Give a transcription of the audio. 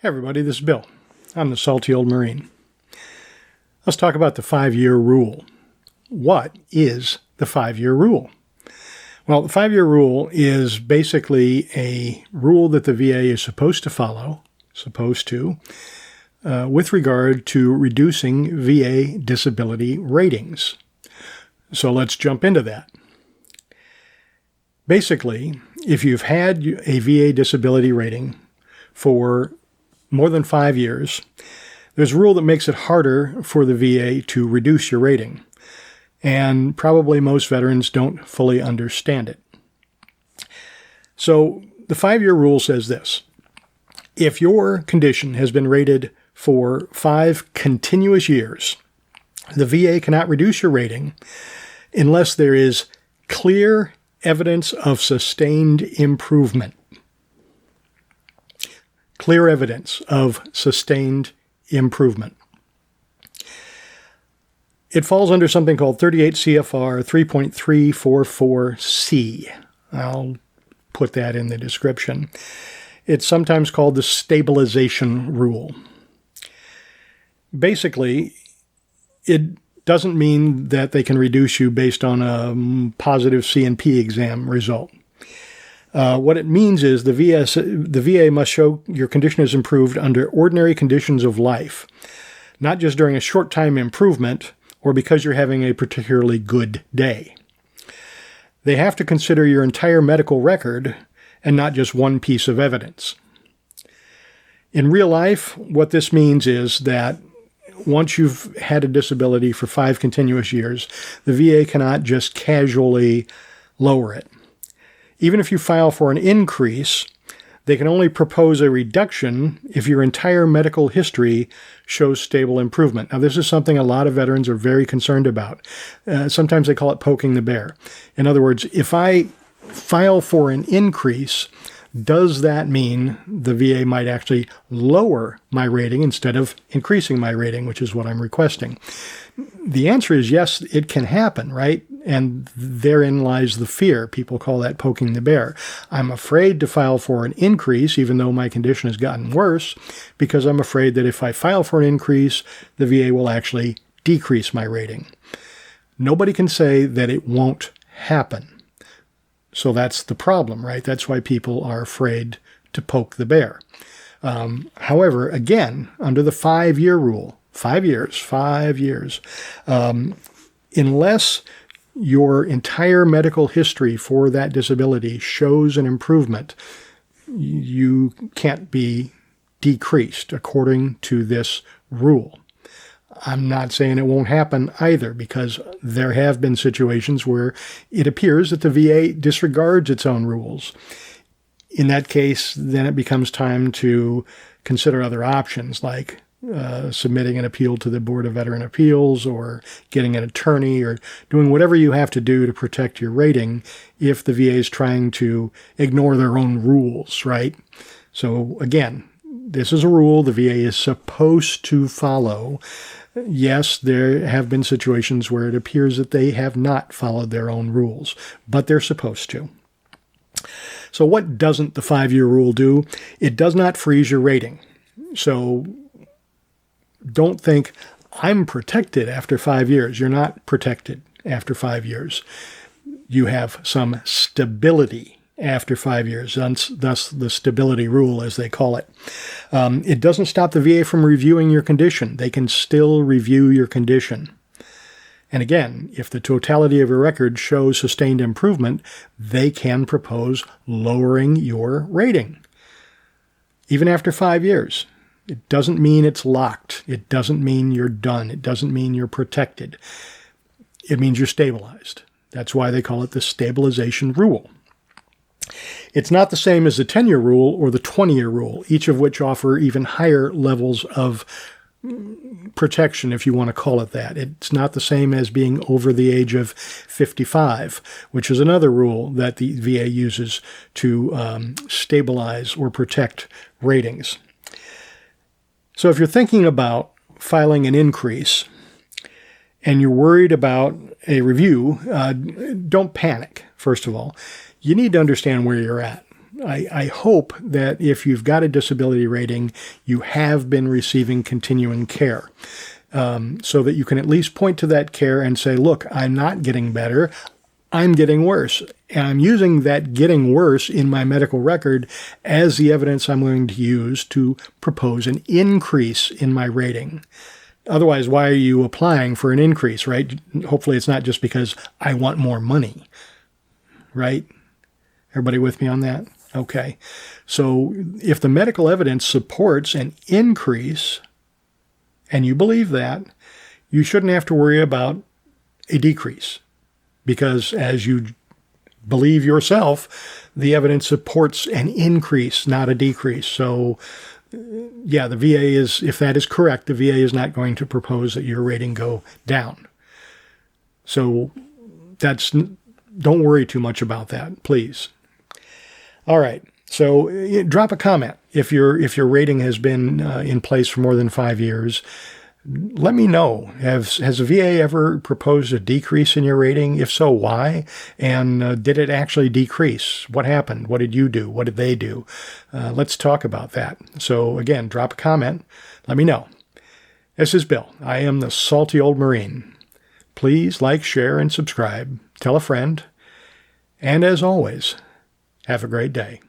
Hey everybody, this is Bill. I'm the salty old Marine. Let's talk about the 5-year rule. What is the 5-year rule? Well, the 5-year rule is basically a rule that the VA is supposed to follow, with regard to reducing VA disability ratings. So let's jump into that. Basically, if you've had a VA disability rating for more than 5 years, there's a rule that makes it harder for the VA to reduce your rating. And probably most veterans don't fully understand it. So the 5-year rule says this: if your condition has been rated for 5 continuous years, the VA cannot reduce your rating unless there is clear evidence of sustained improvement. Clear evidence of sustained improvement. It falls under something called 38 CFR 3.344C. I'll put that in the description. It's sometimes called the stabilization rule. Basically, it doesn't mean that they can reduce you based on a positive C&P exam result. What it means is the VA must show your condition is improved under ordinary conditions of life, not just during a short time improvement or because you're having a particularly good day. They have to consider your entire medical record and not just one piece of evidence. In real life, what this means is that once you've had a disability for 5 continuous years, the VA cannot just casually lower it. Even if you file for an increase, they can only propose a reduction if your entire medical history shows stable improvement. Now, this is something a lot of veterans are very concerned about. Sometimes they call it poking the bear. In other words, if I file for an increase, does that mean the VA might actually lower my rating instead of increasing my rating, which is what I'm requesting? The answer is yes, it can happen, right? And therein lies the fear. People call that poking the bear. I'm afraid to file for an increase, even though my condition has gotten worse, because I'm afraid that if I file for an increase, the VA will actually decrease my rating. Nobody can say that it won't happen. So that's the problem, right? That's why people are afraid to poke the bear. However, again, under the 5-year rule, 5 years, unless your entire medical history for that disability shows an improvement, you can't be decreased according to this rule. I'm not saying it won't happen either, because there have been situations where it appears that the VA disregards its own rules. In that case, then it becomes time to consider other options, like submitting an appeal to the Board of Veteran Appeals or getting an attorney or doing whatever you have to do to protect your rating if the VA is trying to ignore their own rules, right? So again, this is a rule the VA is supposed to follow. Yes, there have been situations where it appears that they have not followed their own rules, but they're supposed to. So what doesn't the 5-year rule do? It does not freeze your rating. So don't think, I'm protected after 5 years. You're not protected after 5 years. You have some stability after 5 years, thus the stability rule, as they call it. It doesn't stop the VA from reviewing your condition. They can still review your condition. And again, if the totality of your record shows sustained improvement, they can propose lowering your rating. Even after 5 years. It doesn't mean it's locked. It doesn't mean you're done. It doesn't mean you're protected. It means you're stabilized. That's why they call it the stabilization rule. It's not the same as the 10-year rule or the 20-year rule, each of which offer even higher levels of protection, if you want to call it that. It's not the same as being over the age of 55, which is another rule that the VA uses to stabilize or protect ratings. So if you're thinking about filing an increase and you're worried about a review, don't panic, first of all. You need to understand where you're at. I hope that if you've got a disability rating, you have been receiving continuing care, so that you can at least point to that care and say, look, I'm not getting better. I'm getting worse. And I'm using that getting worse in my medical record as the evidence I'm going to use to propose an increase in my rating. Otherwise, why are you applying for an increase, right? Hopefully it's not just because I want more money, right? Everybody with me on that? Okay. So if the medical evidence supports an increase, and you believe that, you shouldn't have to worry about a decrease. Because as you believe yourself, the evidence supports an increase, not a decrease. So, yeah, the VA is, if that is correct, the VA is not going to propose that your rating go down. So don't worry too much about that, please. All right. So drop a comment if your rating has been in place for more than 5 years. Let me know. Has the VA ever proposed a decrease in your rating? If so, why? And did it actually decrease? What happened? What did you do? What did they do? Let's talk about that. So again, drop a comment. Let me know. This is Bill. I am the Salty Old Marine. Please like, share, and subscribe. Tell a friend. And as always, have a great day.